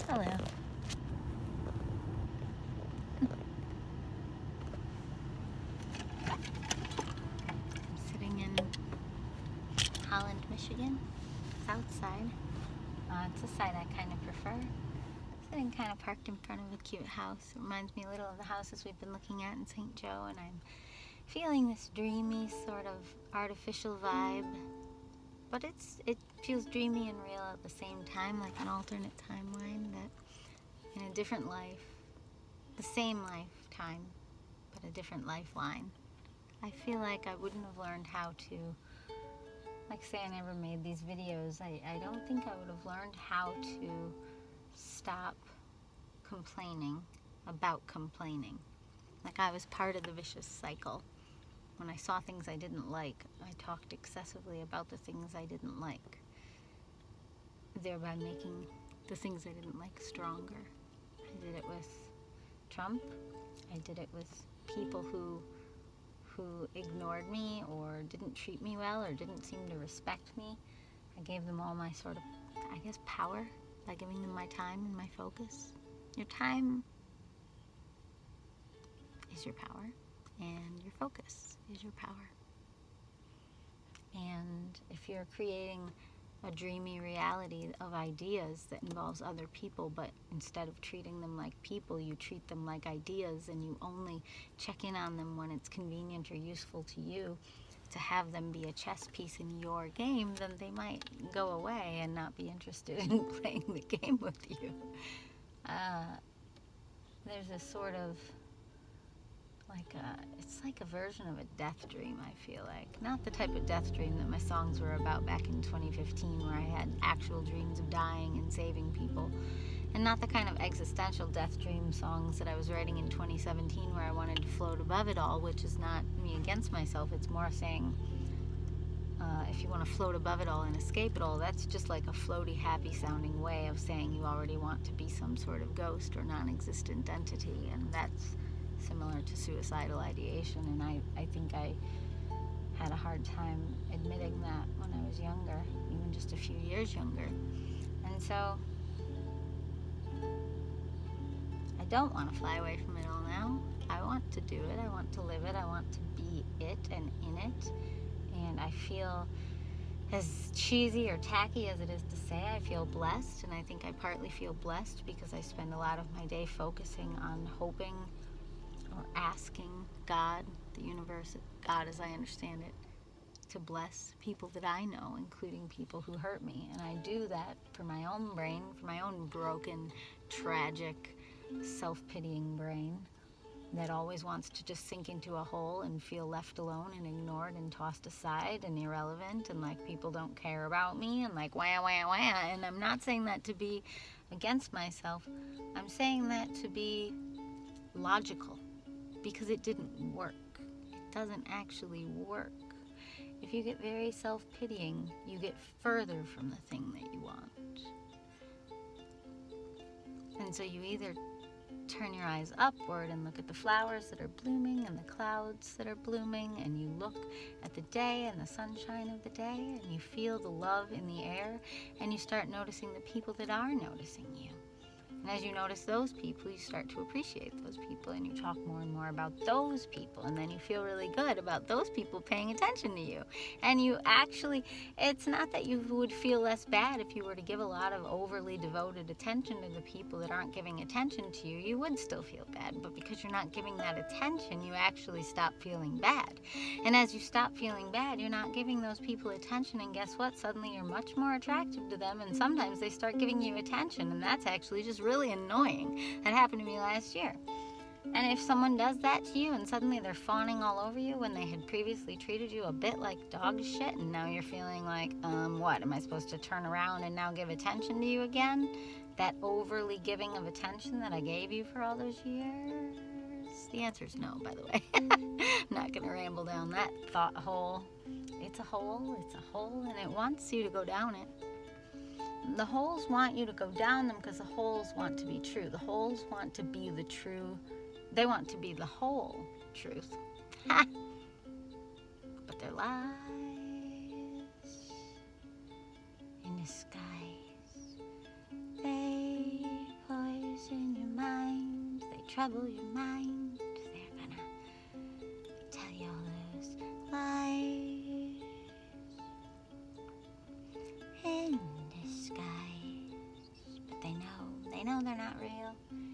Hello. I'm sitting in Holland, Michigan. It's outside. It's a site I kind of prefer. Sitting kind of parked in front of a cute house. It reminds me a little of the houses we've been looking at in St. Joe, and I'm feeling this dreamy sort of artificial vibe. But it feels dreamy and real at the same time, like an alternate timeline that in a different life, the same lifetime, but a different lifeline. I feel like I wouldn't have learned how to, like say I never made these videos, I don't think I would have learned how to stop complaining about complaining. Like I was part of the vicious cycle. When I saw things I didn't like, I talked excessively about the things I didn't like, thereby making the things I didn't like stronger. I did it with Trump. I did it with people who ignored me or didn't treat me well or didn't seem to respect me. I gave them all my sort of, I guess, power by giving them my time and my focus. Your time is your power, and your focus is your power. And if you're creating a dreamy reality of ideas that involves other people, but instead of treating them like people, you treat them like ideas, and you only check in on them when it's convenient or useful to you to have them be a chess piece in your game, then they might go away and not be interested in playing the game with you. There's a sort of it's like a version of a death dream, I feel like. Not the type of death dream that my songs were about back in 2015, where I had actual dreams of dying and saving people. And not the kind of existential death dream songs that I was writing in 2017, where I wanted to float above it all, which is not me against myself. It's more saying, if you want to float above it all and escape it all, that's just like a floaty, happy-sounding way of saying you already want to be some sort of ghost or non-existent entity, and that's similar to suicidal ideation, and I think I had a hard time admitting that when I was younger, even just a few years younger. And so I don't want to fly away from it all now. I want to do it, I want to live it, I want to be it and in it. And I feel, as cheesy or tacky as it is to say, I feel blessed, and I think I partly feel blessed because I spend a lot of my day focusing on hoping or asking God, the universe, God as I understand it, to bless people that I know, including people who hurt me. And I do that for my own brain, for my own broken, tragic, self-pitying brain that always wants to just sink into a hole and feel left alone and ignored and tossed aside and irrelevant, and like people don't care about me, and like wah, wah, wah. And I'm not saying that to be against myself. I'm saying that to be logical, because it didn't work. It doesn't actually work. If you get very self-pitying, you get further from the thing that you want. And so you either turn your eyes upward and look at the flowers that are blooming and the clouds that are blooming, and you look at the day and the sunshine of the day, and you feel the love in the air, and you start noticing the people that are noticing you. And as you notice those people, you start to appreciate those people, and you talk more and more about those people, and then you feel really good about those people paying attention to you. And you actually, it's not that you would feel less bad if you were to give a lot of overly devoted attention to the people that aren't giving attention to you. You would still feel bad, but because you're not giving that attention, you actually stop feeling bad. And as you stop feeling bad, you're not giving those people attention, and guess what? Suddenly you're much more attractive to them, and sometimes they start giving you attention, and that's actually just really annoying. That happened to me last year. And if someone does that to you and suddenly they're fawning all over you when they had previously treated you a bit like dog shit, and now you're feeling like, what, am I supposed to turn around and now give attention to you again? That overly giving of attention that I gave you for all those years? The answer is no, by the way. I'm not going to ramble down that thought hole. It's a hole, and it wants you to go down it. The holes want you to go down them because the holes want to be true. The holes want to be the true. They want to be the whole truth. But they're lies in disguise. They trouble your mind. They're gonna tell you all those lies in disguise. But they know they're not real.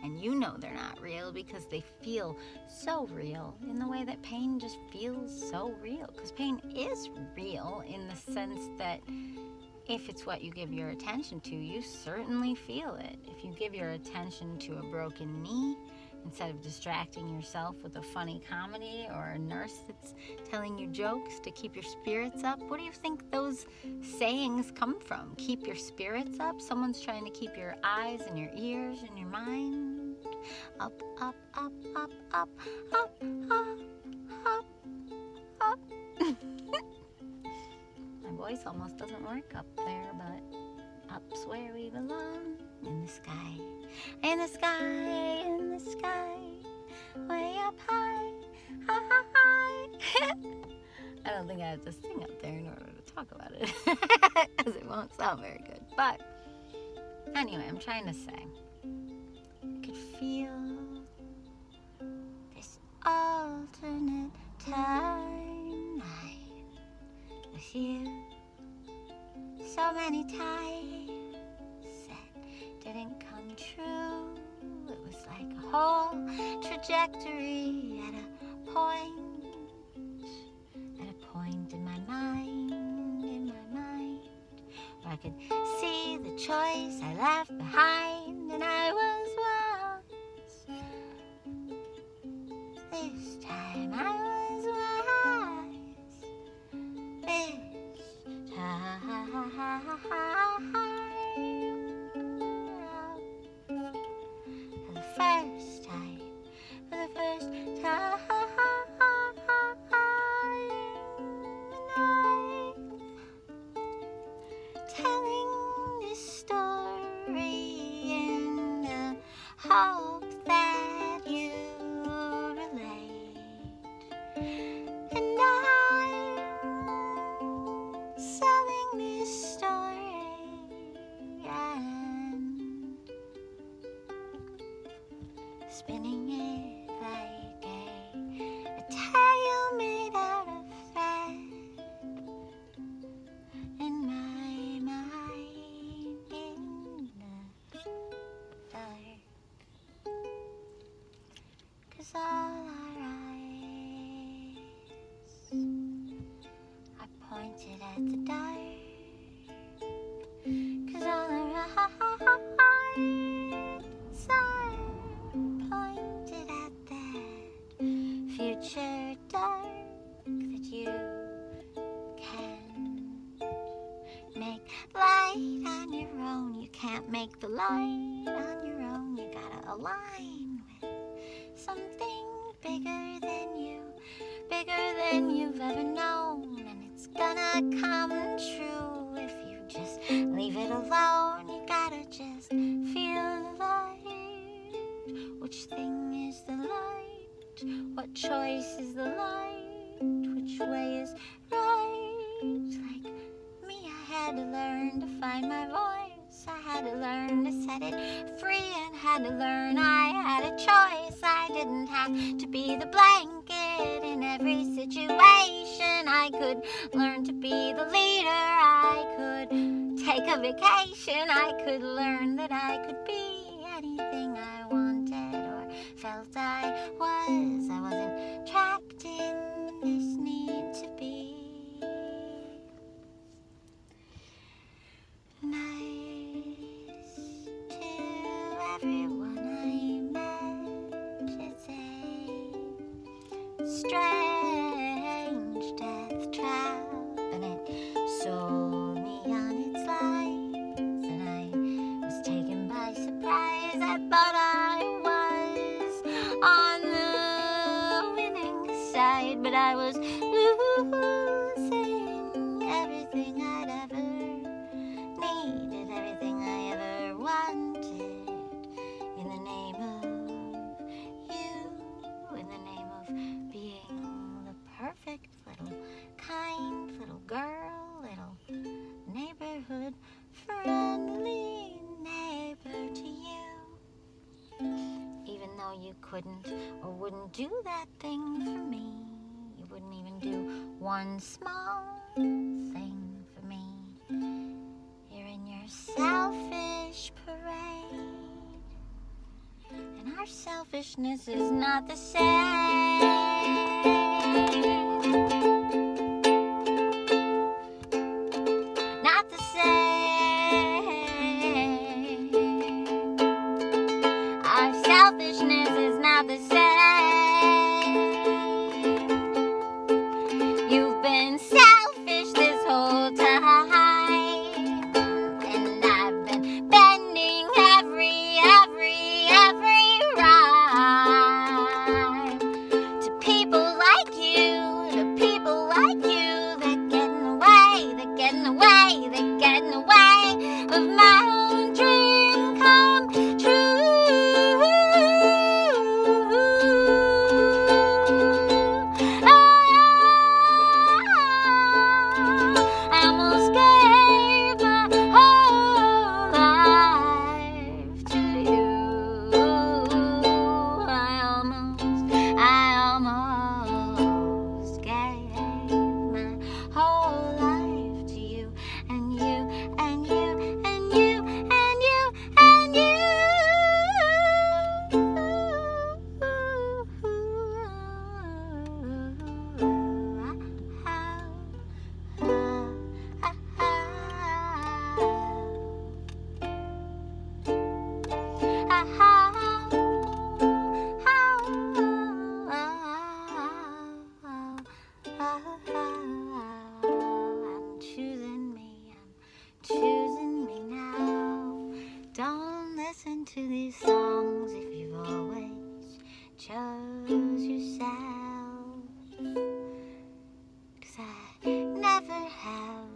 And you know they're not real because they feel so real in the way that pain just feels so real. Because pain is real in the sense that if it's what you give your attention to, you certainly feel it. If you give your attention to a broken knee, instead of distracting yourself with a funny comedy or a nurse that's telling you jokes to keep your spirits up, what do you think those sayings come from? Keep your spirits up? Someone's trying to keep your eyes and your ears and your mind up, up, up, up, up, up, up, up, up. My voice almost doesn't work up there, but up's where we belong. In the sky, in the sky, in the sky, way up high, high, high. I don't think I have to sing up there in order to talk about it, because it won't sound very good. But anyway, I'm trying to say, I could feel this alternate timeline with you so many times that didn't come true. It was like a whole trajectory at a point in my mind, where I could see the choice I left behind, and I was once. This time I was wise. This time. For the first time, telling this story in the hope that you relate, and I'm selling this story and spinning it like a tale made out of thread in my mind in the dark. 'Cause all our eyes are pointed at the dark. 'Cause all our eyes are pointed at that future dark that you can't make light on your own. You can't make the light on your own. You gotta align with something bigger than you've ever known, and it's gonna come true if you just leave it alone. You gotta just feel the light. Which thing is the light? What choice is the light? Which way is right? Like me, I had to learn to find my voice. I had to learn to set it free, and had to learn I had a choice. I didn't have to be the blanket in every situation. I could learn to be the leader. I could take a vacation. I could learn that I could be anything I wanted or felt I was. I wasn't trapped in this need to be. Nice to everyone I met. It's a strange death trap, and it sold me on its lies, and I was taken by surprise. I thought I was on the winning side, but I was losing everything I'd ever needed, everything I ever wanted, in the name of you, in the name of being the perfect little kind little girl, little neighborhood friendly neighbor to you. couldn't or wouldn't do that thing for me. You wouldn't even do one small thing for me. You're in your selfish parade, and our selfishness is not the same. Not the same. Our selfishness is not the same. You've been selfish this whole time, and I've been bending every rhyme to people like you, that get in the way, of my own dream come true. I almost gave my whole life to you. I almost gave my whole life to you, and you, and you, and you, and you, and you. I'm choosing me now. Don't listen to these songs if you've always chose yourself, 'cause I never have.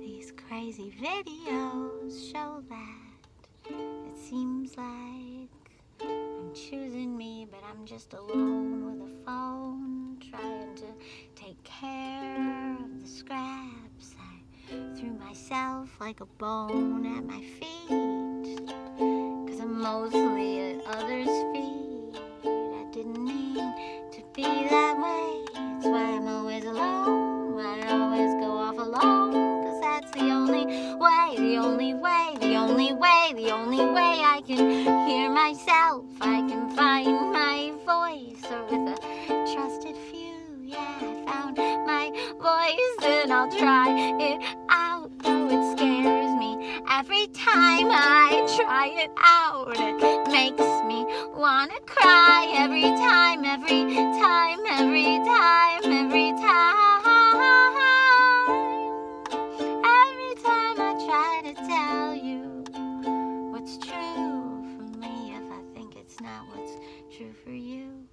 These crazy videos show that it seems like I'm choosing me, but I'm just alone with a phone, trying to take care of the scraps I threw myself like a bone at my feet, 'cause I'm mostly at others' feet. I didn't mean to be that way. That's why I'm always alone, why I always go off alone, 'cause that's the only way, the only way, the only way, the only way I can hear myself. I can find my voice, or with a trusted few. Yeah, I found my voice, and I'll try it out, though it scares me every time I try it out. It makes me wanna cry every time, every time, every time, every time. Every time I try to tell you what's true for me, if I think it's not what's true for you.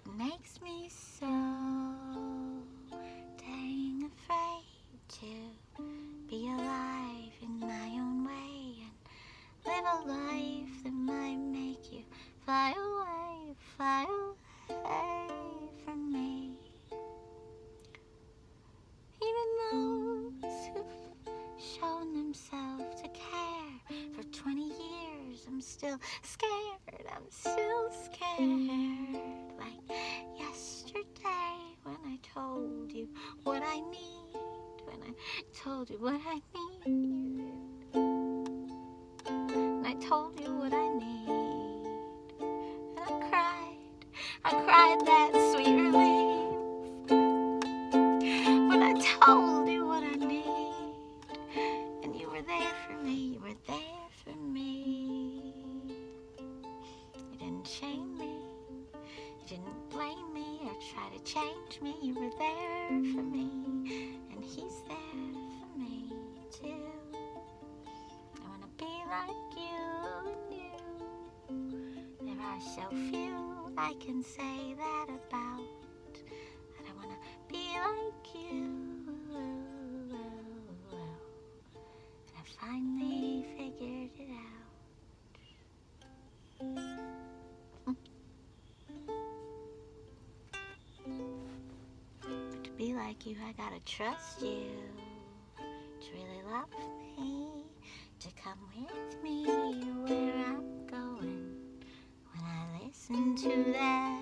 It makes me so dang afraid to be alive in my own way and live a life that might make you fly away from me. Even those who've shown themselves to care for 20 years, I'm still scared, like yesterday when I told you what I need, and I told you what I need, and I cried that sweet relief when I told you what I need, and you were there for me, you didn't shame me, you didn't blame me or try to change me, you were there for me, and he's there for me too. I wanna be like you, and there are so few I can say that about, and I wanna be like you, and I finally figured it out. But to be like you, I gotta trust you, to really love me, to come with me where I'm going, to that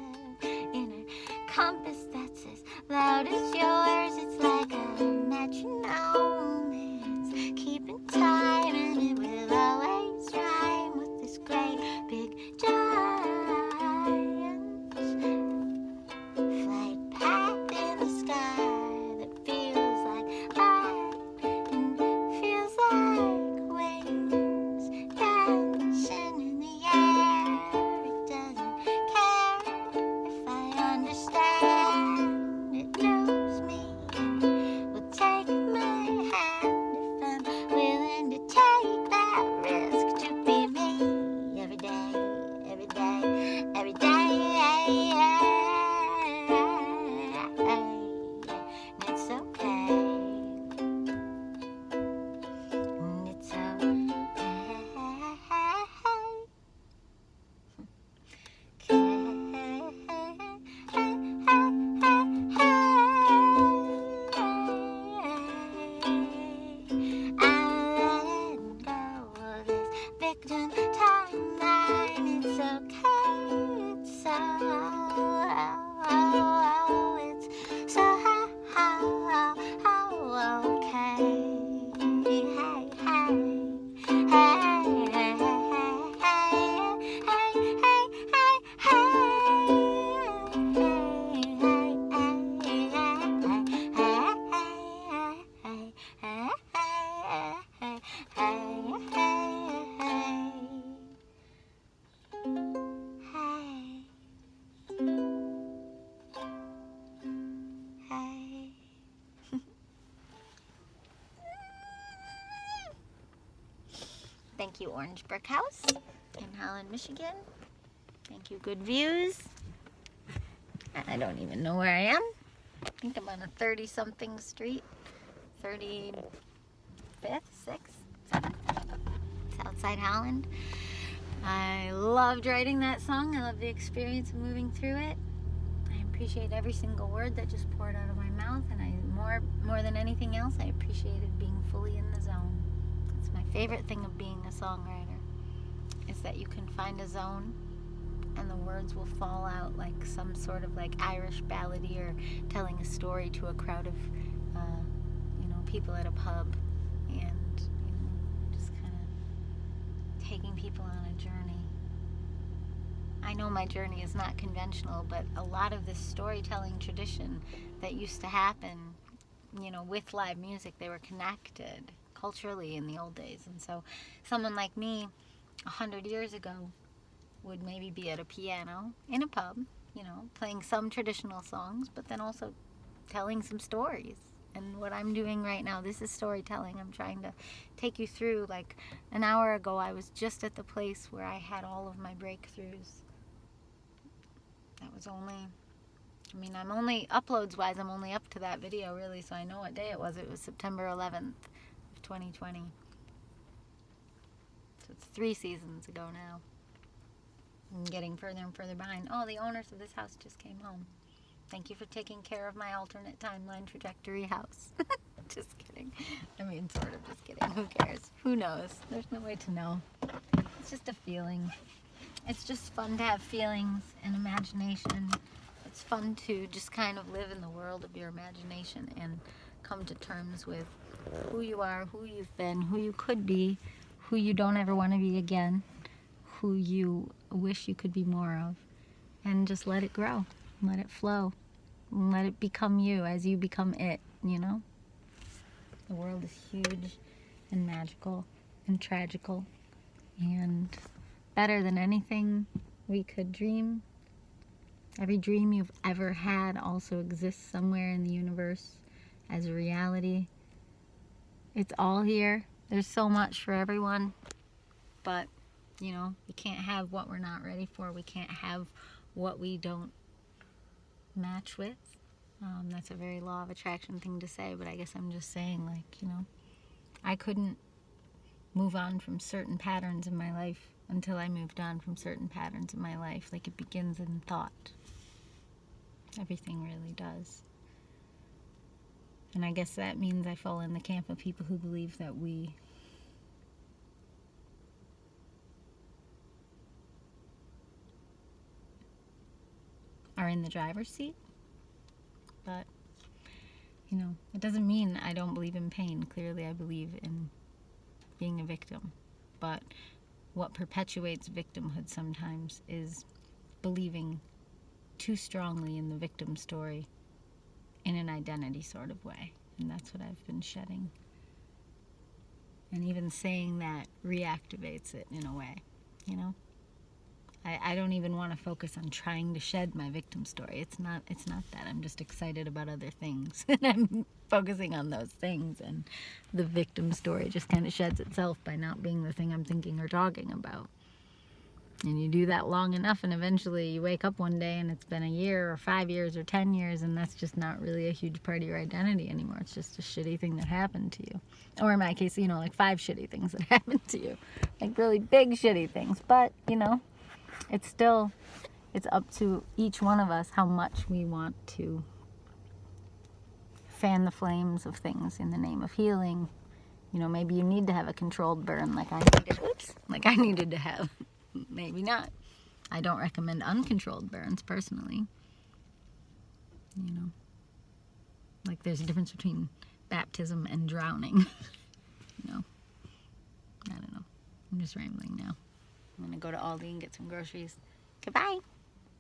inner compass that's as loud as yours. It's like a metronome, it's keeping time, and it will always rhyme with this great big giant flight path in the sky that feels like light and feels like wings dancing in the air. It doesn't care if I understand. It knows me and will take my hand if I'm willing to take that risk to be me every day, every day, every day. And it's okay. And it's victim timeline. It's okay. It's so okay. Hey, Thank you, Orange Brick House in Holland, Michigan. Thank you, Good Views. I don't even know where I am. I think I'm on a 30-something street. 35th, 6th, 7th. It's outside Holland. I loved writing that song. I love the experience of moving through it. I appreciate every single word that just poured out of my mouth, and more than anything else, I appreciated being fully in the zone. It's my favorite thing of being a songwriter, is that you can find a zone and the words will fall out like some sort of like Irish ballady or telling a story to a crowd of people at a pub, and just kind of taking people on a journey. I know my journey is not conventional, but a lot of this storytelling tradition that used to happen, with live music, they were connected culturally in the old days. And so someone like me 100 years ago would maybe be at a piano in a pub, playing some traditional songs, but then also telling some stories. And what I'm doing right now, this is storytelling. I'm trying to take you through. Like an hour ago, I was just at the place where I had all of my breakthroughs. That was I'm only, uploads-wise, I'm only up to that video, really, so I know what day it was. It was September 11th of 2020. So it's 3 seasons ago now. I'm getting further and further behind. Oh, the owners of this house just came home. Thank you for taking care of my alternate timeline trajectory house. Just kidding. Sort of just kidding. Who cares? Who knows? There's no way to know. It's just a feeling. It's just fun to have feelings and imagination. It's fun to just kind of live in the world of your imagination and come to terms with who you are, who you've been, who you could be, who you don't ever want to be again, who you wish you could be more of, and just let it grow. Let it flow. Let it become you as you become it, The world is huge and magical and tragical and better than anything we could dream. Every dream you've ever had also exists somewhere in the universe as a reality. It's all here. There's so much for everyone. But, we can't have what we're not ready for. We can't have what we don't match with. That's a very law of attraction thing to say, but I guess I'm just saying, I couldn't move on from certain patterns in my life until I moved on from certain patterns in my life. Like, it begins in thought. Everything really does. And I guess that means I fall in the camp of people who believe that we are in the driver's seat. But, you know, it doesn't mean I don't believe in pain. Clearly I believe in being a victim. But what perpetuates victimhood sometimes is believing too strongly in the victim story in an identity sort of way. And that's what I've been shedding. And even saying that reactivates it in a way, you know? I don't even want to focus on trying to shed my victim story. It's not that. I'm just excited about other things. And I'm focusing on those things. And the victim story just kind of sheds itself by not being the thing I'm thinking or talking about. And you do that long enough, and eventually you wake up one day and it's been a year or 5 years or 10 years, and that's just not really a huge part of your identity anymore. It's just a shitty thing that happened to you. Or in my case, you know, like 5 shitty things that happened to you. Like really big shitty things. But, you know, it's up to each one of us how much we want to fan the flames of things in the name of healing. You know, maybe you need to have a controlled burn like I needed to have. Maybe not. I don't recommend uncontrolled burns personally. You know, like there's a difference between baptism and drowning. You know, I don't know. I'm just rambling now. I'm gonna go to Aldi and get some groceries. Goodbye.